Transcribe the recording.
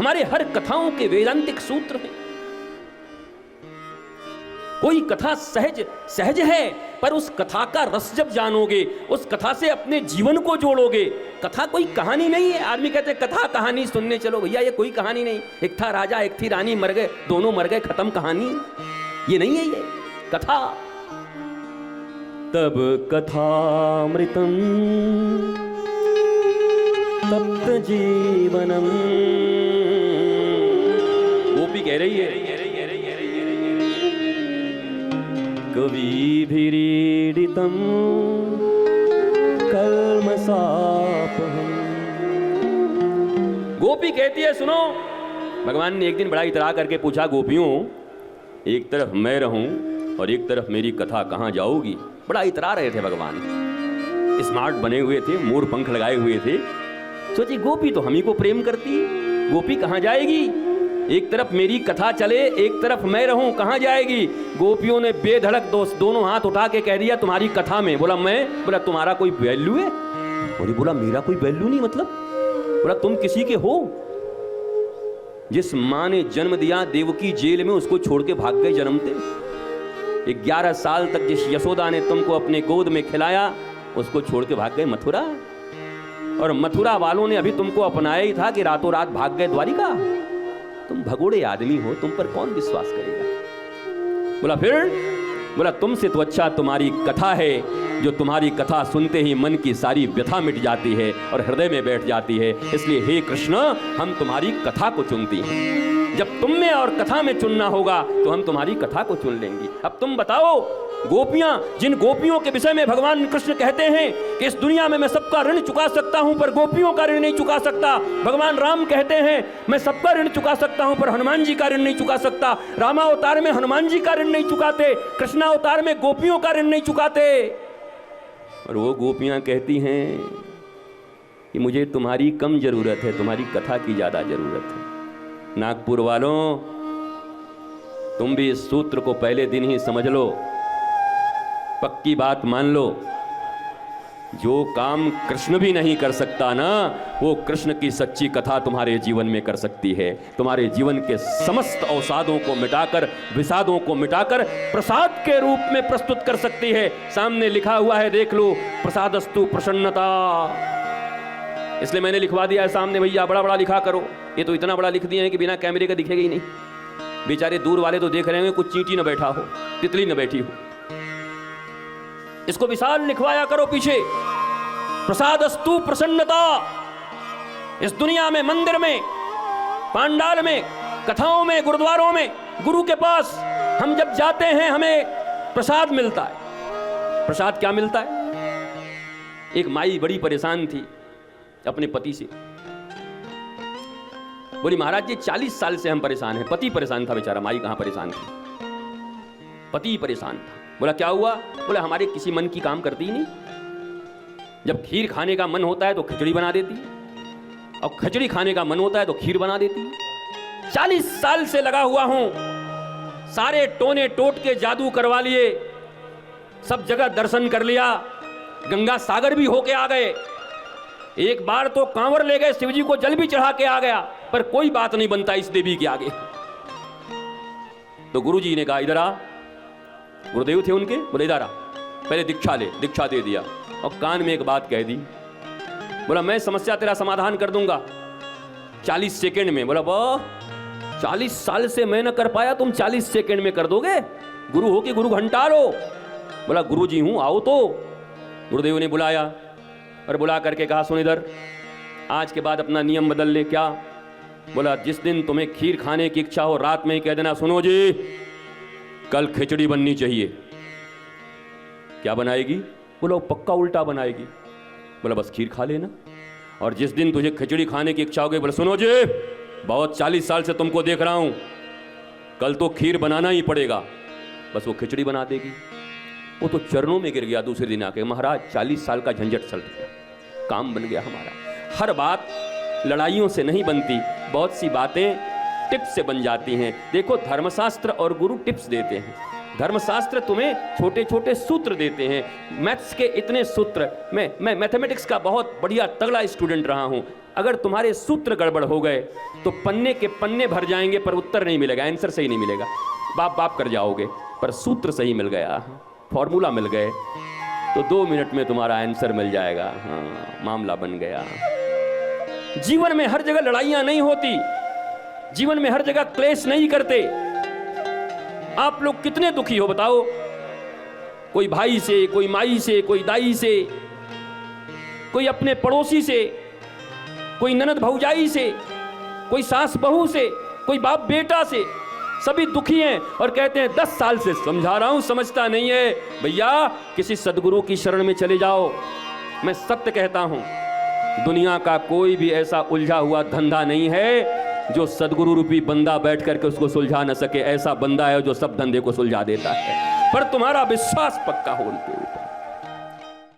हमारे हर कथाओं के वेदांतिक सूत्र हैं। कोई कथा सहज सहज है, पर उस कथा का रस जब जानोगे, उस कथा से अपने जीवन को जोड़ोगे। कथा कोई कहानी नहीं है। आदमी कहते हैं कथा कहानी सुनने चलो, भैया ये कोई कहानी नहीं। एक था राजा, एक थी रानी, मर गए, दोनों मर गए, खत्म कहानी। ये नहीं है ये कथा। तब कथामृतम तप्त जीवनम। गोपी कह रही है कविभिरीडितं कल्मषापहम्। गोपी कहती है सुनो, भगवान ने एक दिन बड़ा इतरा करके पूछा, गोपियों एक तरफ मैं रहूं और एक तरफ मेरी कथा कहां जाओगी? बड़ा इतरा रहे थे भगवान, स्मार्ट बने हुए थे, मोर पंख लगाए हुए थे। सोची गोपी तो हम ही को प्रेम करती है, गोपी कहां जाएगी? एक तरफ मेरी कथा चले, एक तरफ मैं रहूं, कहां जाएगी? गोपियों ने बेधड़क दोनों हाथ उठा के कह दिया तुम्हारी कथा में। बोला मैं? बोला तुम्हारा कोई वैल्यू है? बोला मेरा कोई वैल्यू नहीं, मतलब? बोला तुम किसी के हो? जिस मां ने जन्म दिया देवकी जेल में, उसको छोड़ के भाग गए जन्मते। 11 साल तक जिस यशोदा ने तुमको अपने गोद में खिलाया, उसको छोड़ के भाग गए मथुरा। और मथुरा वालों ने अभी तुमको अपनाया ही था कि रातों रात भाग गए द्वारिका। तुम भगोड़े आदमी हो, तुम पर कौन विश्वास करेगा? बोला फिर? बोला तुमसे तो अच्छा तुम्हारी कथा है, जो तुम्हारी कथा सुनते ही मन की सारी व्यथा मिट जाती है और हृदय में बैठ जाती है। इसलिए हे कृष्ण, हम तुम्हारी कथा को चुनती हैं। जब तुम में और कथा में चुनना होगा तो हम तुम्हारी कथा को चुन लेंगी। अब तुम बताओ, गोपियां, जिन गोपियों के विषय में भगवान कृष्ण कहते हैं कि इस दुनिया में मैं सबका ऋण चुका सकता हूं पर गोपियों का ऋण नहीं चुका सकता। भगवान राम कहते हैं मैं सबका ऋण चुका सकता हूं पर हनुमान जी का ऋण नहीं चुका सकता। रामावतार में हनुमान जी का ऋण नहीं चुकाते, कृष्णावतार में गोपियों का ऋण नहीं चुकाते। और वो गोपियां कहती हैं कि मुझे तुम्हारी कम जरूरत है, तुम्हारी कथा की ज्यादा जरूरत है। नागपुर वालों, तुम भी इस सूत्र को पहले दिन ही समझ लो, पक्की बात मान लो। जो काम कृष्ण भी नहीं कर सकता ना, वो कृष्ण की सच्ची कथा तुम्हारे जीवन में कर सकती है। तुम्हारे जीवन के समस्त अवसादों को मिटाकर, विषादों को मिटाकर प्रसाद के रूप में प्रस्तुत कर सकती है। सामने लिखा हुआ है, देख लो, प्रसादस्तु प्रसन्नता। इसलिए मैंने लिखवा दिया है सामने, भैया बड़ा बड़ा लिखा करो। ये तो इतना बड़ा लिख दिए हैं कि बिना कैमरे का दिखेगा ही नहीं। बेचारे दूर वाले तो देख रहे होंगे कुछ चींटी न बैठा हो, तितली न बैठी हो। इसको विशाल लिखवाया करो पीछे, प्रसादस्तु प्रसन्नता। इस दुनिया में, मंदिर में, पांडाल में, कथाओं में, गुरुद्वारों में, गुरु के पास हम जब जाते हैं हमें प्रसाद मिलता है। प्रसाद क्या मिलता है? एक माई बड़ी परेशान थी अपने पति से। बोली महाराज जी 40 साल से हम परेशान हैं। पति परेशान था बेचारा, माई कहां परेशान थी, पति परेशान था। बोला क्या हुआ? बोला हमारे किसी मन की काम करती ही नहीं। जब खीर खाने का मन होता है तो खिचड़ी बना देती है, और खिचड़ी खाने का मन होता है तो खीर बना देती है। 40 साल से लगा हुआ हूं, सारे टोने टोट के जादू करवा लिए, सब जगह दर्शन कर लिया, गंगा सागर भी होके आ गए, एक बार तो कांवर ले गए, शिवजी को जल भी चढ़ा के आ गया, पर कोई बात नहीं बनता इस देवी के आगे। तो गुरुजी ने कहा इधर आ। गुरुदेव थे उनके, बोले इधर आ, पहले दीक्षा ले। दीक्षा दे दिया और कान में एक बात कह दी। बोला मैं समस्या तेरा समाधान कर दूंगा 40 सेकंड में। बोला वाह, 40 साल से मैं न कर पाया, तुम 40 सेकंड में कर दोगे? गुरु हो कि गुरु घंटा लो? बोला गुरु जी हूं, आओ तो। गुरुदेव ने बुलाया और बुला करके कहा सुन इधर, आज के बाद अपना नियम बदल ले। क्या? बोला जिस दिन तुम्हें खीर खाने की इच्छा हो रात में ही कह देना, सुनो जी कल खिचड़ी बननी चाहिए। क्या बनाएगी? बोला पक्का उल्टा बनाएगी। बोला बस खीर खा लेना। और जिस दिन तुझे खिचड़ी खाने की इच्छा होगी, बोला सुनो जी बहुत 40 साल से तुमको देख रहा हूं, कल तो खीर बनाना ही पड़ेगा। बस वो खिचड़ी बना देगी। वो तो चरणों में गिर गया दूसरे दिन आके, महाराज 40 साल का झंझट चल गया, काम बन गया हमारा। हर बात लड़ाइयों से नहीं बनती, बहुत सी बातें टिप्स से बन जाती हैं। देखो धर्मशास्त्र और गुरु टिप्स देते हैं, धर्मशास्त्र तुम्हें छोटे छोटे सूत्र देते हैं, मैथ्स के इतने सूत्र। मैं मैथमेटिक्स का बहुत बढ़िया तगड़ा स्टूडेंट रहा हूं। अगर तुम्हारे सूत्र गड़बड़ हो गए तो पन्ने के पन्ने भर जाएंगे पर उत्तर नहीं मिलेगा, आंसर सही नहीं मिलेगा, बाप बाप कर जाओगे। पर सूत्र सही मिल गया, फॉर्मूला मिल गए तो 2 मिनट में तुम्हारा आंसर मिल जाएगा। हाँ, मामला बन गया। जीवन में हर जगह लड़ाइयां नहीं होती, जीवन में हर जगह क्लेश नहीं करते। आप लोग कितने दुखी हो बताओ, कोई भाई से, कोई माई से, कोई दाई से, कोई अपने पड़ोसी से, कोई ननद भौजाई से, कोई सास बहू से, कोई बाप बेटा से, सभी दुखी हैं और कहते हैं 10 साल से समझा रहा हूं, समझता नहीं है। भैया किसी सदगुरु की शरण में चले जाओ। मैं सत्य कहता हूं, दुनिया का कोई भी ऐसा उलझा हुआ धंधा नहीं है जो सदगुरु रूपी बंदा बैठ करके उसको सुलझा न सके। ऐसा बंदा है जो सब धंधे को सुलझा देता है, पर तुम्हारा विश्वास पक्का हो उनके ऊपर।